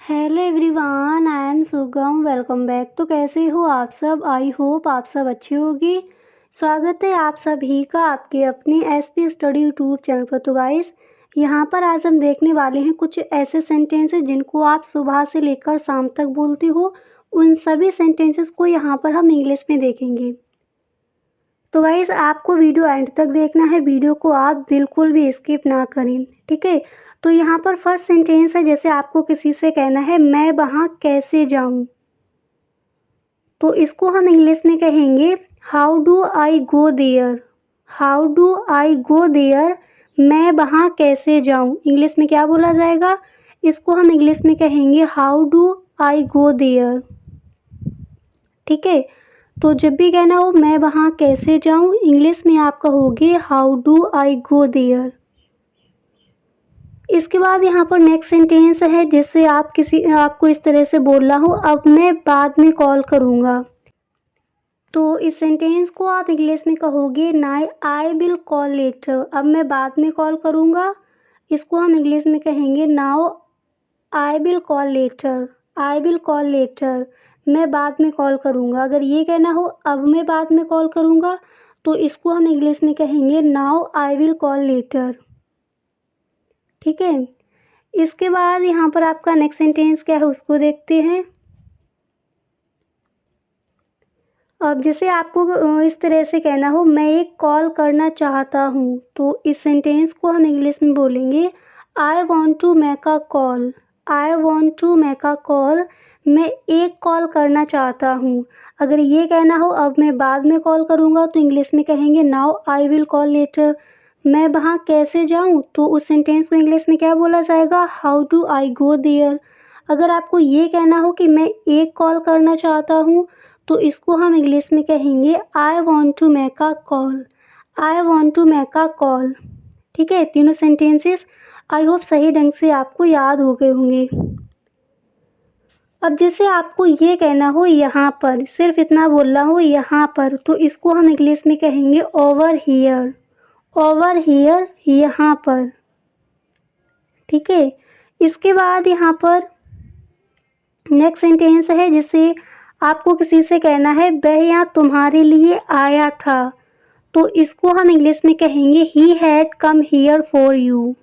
Hello everyone, I am सुगम। Welcome back. तो कैसे हो आप सब? आई होप आप सब अच्छे होगी। स्वागत है आप सभी का आपके अपने एसपी स्टडी यूट्यूब चैनल पर। तो गाइस, यहाँ पर आज हम देखने वाले हैं कुछ ऐसे सेंटेंसेस जिनको आप सुबह से लेकर शाम तक बोलते हो। उन सभी सेंटेंसेस को यहाँ पर हम इंग्लिश में देखेंगे। तो गाइस, आपको वीडियो एंड तक देखना है। वीडियो को आप बिल्कुल भी स्किप ना करें, ठीक है। तो यहाँ पर फर्स्ट सेंटेंस है, जैसे आपको किसी से कहना है मैं वहाँ कैसे जाऊँ, तो इसको हम इंग्लिश में कहेंगे how do I go there. How do I go there, मैं वहाँ कैसे जाऊँ। इंग्लिश में क्या बोला जाएगा? इसको हम इंग्लिश में कहेंगे how do I go there, ठीक है। तो जब भी कहना हो मैं वहाँ कैसे जाऊँ, इंग्लिश में आप कहोगे how do I go there. इसके बाद यहाँ पर नेक्स्ट सेंटेंस है, जिससे आपको इस तरह से बोलना हो अब मैं बाद में कॉल करूँगा। तो इस सेंटेंस को आप इंग्लिश में कहोगे नाइ आई विल कॉल लेटर। अब मैं बाद में कॉल करूँगा, इसको हम इंग्लिश में कहेंगे now I will call later. I will call later, मैं बाद में कॉल करूँगा। अगर ये कहना हो अब मैं बाद में कॉल करूँगा, तो इसको हम इंग्लिश में कहेंगे now I will call later, ठीक है। इसके बाद यहाँ पर आपका नेक्स्ट सेंटेंस क्या है उसको देखते हैं। अब जैसे आपको इस तरह से कहना हो मैं एक कॉल करना चाहता हूँ, तो इस सेंटेंस को हम इंग्लिश में बोलेंगे I want to make a call. I want to make a call, मैं एक कॉल करना चाहता हूँ। अगर ये कहना हो अब मैं बाद में कॉल करूँगा, तो इंग्लिश में कहेंगे now I will call later. मैं वहाँ कैसे जाऊँ, तो उस सेंटेंस को इंग्लिश में क्या बोला जाएगा? How do I go there. अगर आपको ये कहना हो कि मैं एक कॉल करना चाहता हूँ, तो इसको हम इंग्लिश में कहेंगे I want to make a call. I want to make a call, ठीक है। तीनों सेंटेंसेस आई होप सही ढंग से आपको याद हो गए होंगे। अब जैसे आपको ये कहना हो यहाँ पर, सिर्फ इतना बोलना हो यहाँ पर, तो इसको हम इंग्लिश में कहेंगे ओवर हियर। ओवर हियर, यहाँ पर, ठीक है। इसके बाद यहाँ पर नेक्स्ट सेंटेंस है, जिसे आपको किसी से कहना है वह यहाँ तुम्हारे लिए आया था, तो इसको हम इंग्लिश में कहेंगे he had come here for you,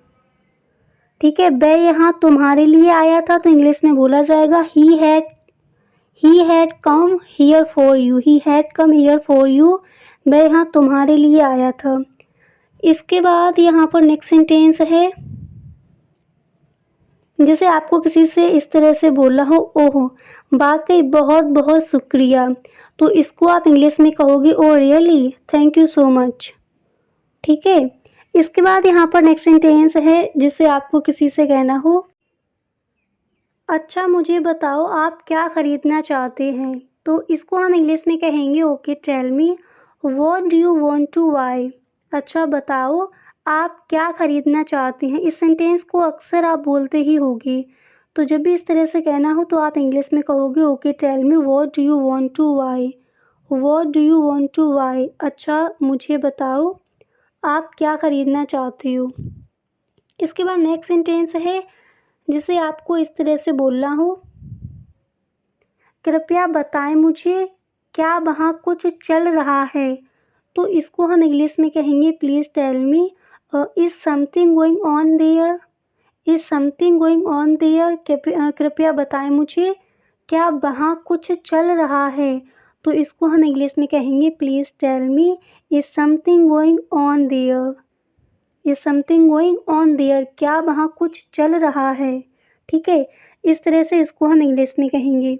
ठीक है। वह यहाँ तुम्हारे लिए आया था, तो इंग्लिश में बोला जाएगा he had come here for you. He had come here for you, वह यहाँ तुम्हारे लिए आया था। इसके बाद यहाँ पर नेक्स्ट सेंटेंस है, जैसे आपको किसी से इस तरह से बोलना हो ओह वाकई बहुत बहुत शुक्रिया, तो इसको आप इंग्लिश में कहोगे oh really thank you so much, ठीक है। इसके बाद यहाँ पर नेक्स्ट सेंटेंस है, जिससे आपको किसी से कहना हो अच्छा मुझे बताओ आप क्या ख़रीदना चाहते हैं, तो इसको हम इंग्लिश में कहेंगे okay tell me what do you want to buy. अच्छा बताओ आप क्या ख़रीदना चाहते हैं। इस सेंटेंस को अक्सर आप बोलते ही होगे, तो जब भी इस तरह से कहना हो तो आप इंग्लिश में कहोगे okay tell me what do you want to buy. What do you want to buy, अच्छा मुझे बताओ आप क्या ख़रीदना चाहते हो। इसके बाद नेक्स्ट सेंटेंस है, जिसे आपको इस तरह से बोलना हो कृपया बताएं मुझे क्या वहाँ कुछ चल रहा है, तो इसको हम इंग्लिश में कहेंगे please tell me is something going on there. Is something going on there, कृपया बताएं मुझे क्या वहाँ कुछ चल रहा है, तो इसको हम इंग्लिश में कहेंगे please tell me is something going on there. Is something going on there, क्या वहाँ कुछ चल रहा है, ठीक है। इस तरह से इसको हम इंग्लिश में कहेंगे।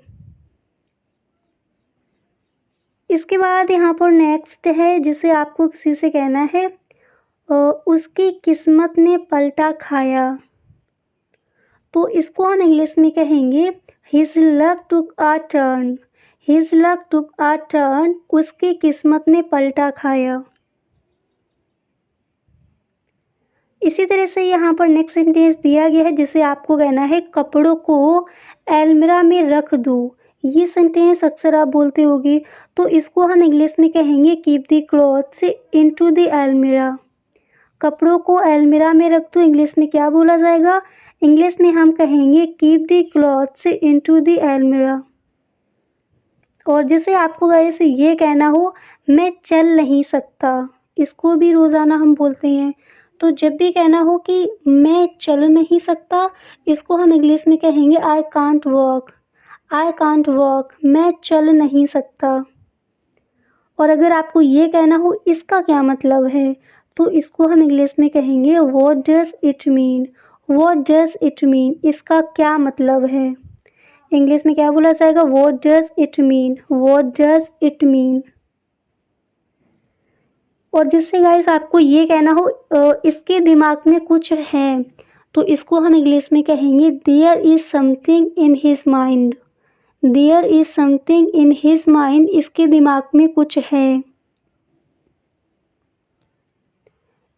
इसके बाद यहाँ पर नेक्स्ट है, जिसे आपको किसी से कहना है उसकी किस्मत ने पलटा खाया, तो इसको हम इंग्लिश में कहेंगे his luck took a turn. His luck took a turn, उसकी किस्मत ने पलटा खाया। इसी तरह से यहाँ पर नेक्स्ट सेंटेंस दिया गया है, जिसे आपको कहना है कपड़ों को अलमीरा में रख दो। ये सेंटेंस अक्सर आप बोलते होगे, तो इसको हम इंग्लिश में कहेंगे keep the clothes into the अलमीरा। कपड़ों को अलमीरा में रख दो, इंग्लिश में क्या बोला जाएगा? इंग्लिश में हम कहेंगे keep the clothes into the अलमीरा। और जैसे आपको गाइस ये कहना हो मैं चल नहीं सकता, इसको भी रोज़ाना हम बोलते हैं। तो जब भी कहना हो कि मैं चल नहीं सकता, इसको हम इंग्लिश में कहेंगे I can't walk. I can't walk, मैं चल नहीं सकता। और अगर आपको ये कहना हो इसका क्या मतलब है, तो इसको हम इंग्लिश में कहेंगे what does it mean. What does it mean, इसका क्या मतलब है? इंग्लिश में क्या बोला जाएगा? What does it mean. What does it mean. और जिससे गाइस आपको ये कहना हो इसके दिमाग में कुछ है, तो इसको हम इंग्लिश में कहेंगे there is something in his mind. There is something in his mind, इसके दिमाग में कुछ है।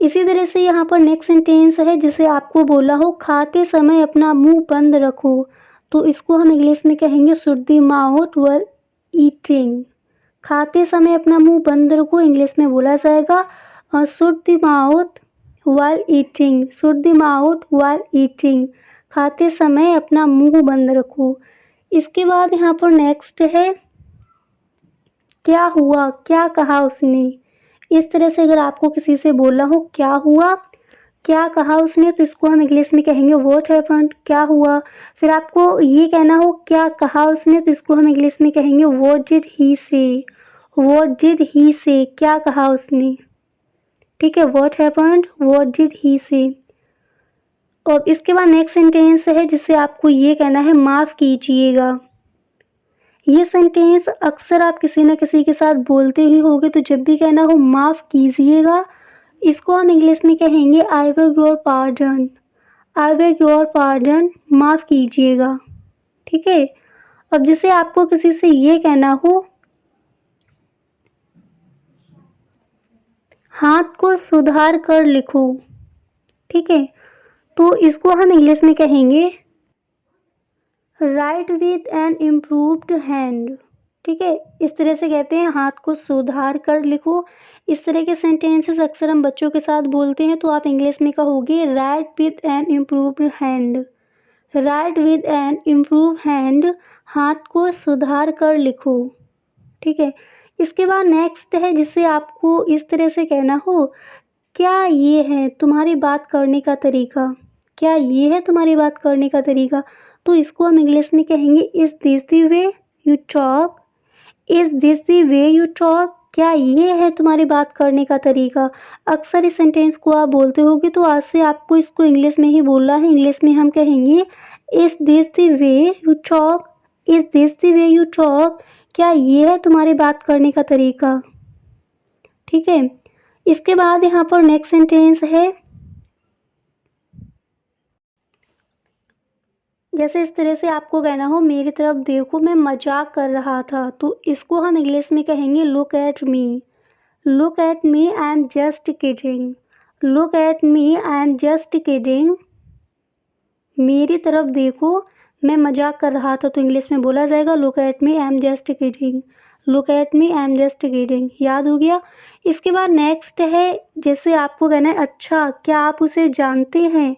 इसी तरह से यहाँ पर नेक्स्ट सेंटेंस है जिसे आपको बोला हो खाते समय अपना मुंह बंद रखो, तो इसको हम इंग्लिश में कहेंगे should the mouth while eating. खाते समय अपना मुंह बंद रखो, इंग्लिश में बोला जाएगा should the mouth while eating. Should the mouth while eating, खाते समय अपना मुंह बंद रखो। इसके बाद यहाँ पर नेक्स्ट है क्या हुआ, क्या कहा उसने। इस तरह से अगर आपको किसी से बोलना हो क्या हुआ, क्या कहा उसने, तो इसको हम इंग्लिश में कहेंगे व्हाट हैपेंड, क्या हुआ। फिर आपको ये कहना हो क्या कहा उसने, तो इसको हम इंग्लिश में कहेंगे व्हाट डिड ही से। व्हाट डिड ही से, क्या कहा उसने। ठीक है, what happened, what did he से। और इसके बाद नेक्स्ट सेंटेंस है जिससे आपको ये कहना है माफ़ कीजिएगा। ये सेंटेंस अक्सर आप किसी न किसी के साथ बोलते ही होगे, तो जब भी कहना हो माफ़ कीजिएगा, इसको हम इंग्लिश में कहेंगे I beg your pardon. I beg your pardon, माफ़ कीजिएगा। ठीक है, अब जैसे आपको किसी से ये कहना हो हाथ को सुधार कर लिखो, ठीक है, तो इसको हम इंग्लिश में कहेंगे right with an improved hand. ठीक है, इस तरह से कहते हैं हाथ को सुधार कर लिखो। इस तरह के सेंटेंसेस अक्सर हम बच्चों के साथ बोलते हैं, तो आप इंग्लिश में कहोगे right with an improved hand. Right with an improve hand, हाथ को सुधार कर लिखो। ठीक है, इसके बाद नेक्स्ट है जिससे आपको इस तरह से कहना हो क्या ये है तुम्हारी बात करने का तरीका। क्या ये है तुम्हारी बात करने का तरीका, तो इसको हम इंग्लिश में कहेंगे is this the way you talk. Is this the way you talk, क्या ये है तुम्हारी बात करने का तरीका। अक्सर इस सेंटेंस को आप बोलते होगे, तो आज से आपको इसको इंग्लिश में ही बोलना है। इंग्लिश में हम कहेंगे is this the way you talk. Is this the way you talk, क्या ये है तुम्हारी बात करने का तरीका। ठीक है, इसके बाद यहाँ पर नेक्स्ट सेंटेंस है जैसे इस तरह से आपको कहना हो मेरी तरफ देखो मैं मजाक कर रहा था, तो इसको हम इंग्लिश में कहेंगे look at me. Look at me, I am just kidding. Look at me, I am just kidding. मेरी तरफ देखो मैं मजाक कर रहा था, तो इंग्लिश में बोला जाएगा look at me, I am just kidding. Look at me, I am just kidding. याद हो गया। इसके बाद नेक्स्ट है जैसे आपको कहना है अच्छा क्या आप उसे जानते हैं,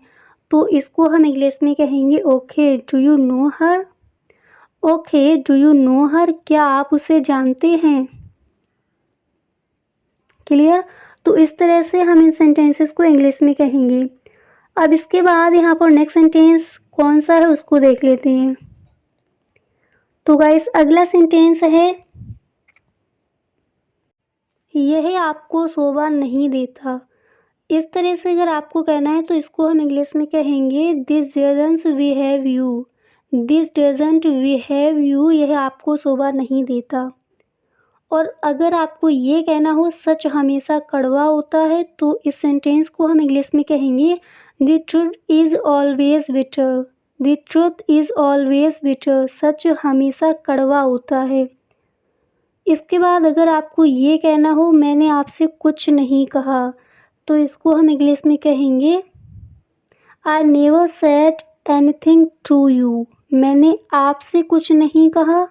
तो इसको हम इंग्लिश में कहेंगे okay do you know her. Okay do you know her, क्या आप उसे जानते हैं। क्लियर। तो इस तरह से हम इन सेंटेंसेस को इंग्लिश में कहेंगे। अब इसके बाद यहाँ पर नेक्स्ट सेंटेंस कौन सा है उसको देख लेते हैं। तो गाइस अगला सेंटेंस है यह आपको शोभा नहीं देता। इस तरह से अगर आपको कहना है तो इसको हम इंग्लिश में कहेंगे this doesn't behave you. This doesn't behave you, यह आपको शोभा नहीं देता। और अगर आपको ये कहना हो सच हमेशा कड़वा होता है, तो इस सेंटेंस को हम इंग्लिश में कहेंगे the truth is always bitter. The truth is always bitter, सच हमेशा कड़वा होता है। इसके बाद अगर आपको ये कहना हो मैंने आपसे कुछ नहीं कहा, तो इसको हम इंग्लिश में कहेंगे I never said anything to you. मैंने आपसे कुछ नहीं कहा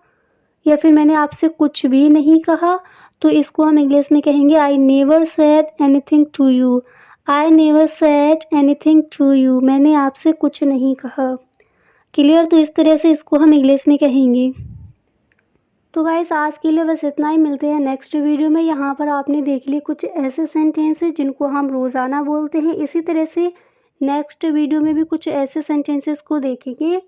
या फिर मैंने आपसे कुछ भी नहीं कहा, तो इसको हम इंग्लिश में कहेंगे I never said anything to you. I never said anything to you, मैंने आपसे कुछ नहीं कहा। क्लियर? तो इस तरह से इसको हम इंग्लिश में कहेंगे। तो गाइस आज के लिए बस इतना ही, मिलते हैं नेक्स्ट वीडियो में। यहाँ पर आपने देख लिए कुछ ऐसे सेंटेंसेस जिनको हम रोज़ाना बोलते हैं। इसी तरह से नेक्स्ट वीडियो में भी कुछ ऐसे सेंटेंसेस को देखेंगे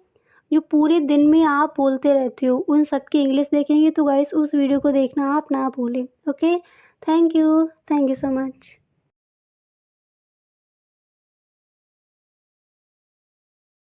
जो पूरे दिन में आप बोलते रहते हो, उन सब की इंग्लिश देखेंगे। तो गाइस उस वीडियो को देखना आप ना भूलें। Okay, thank you so much.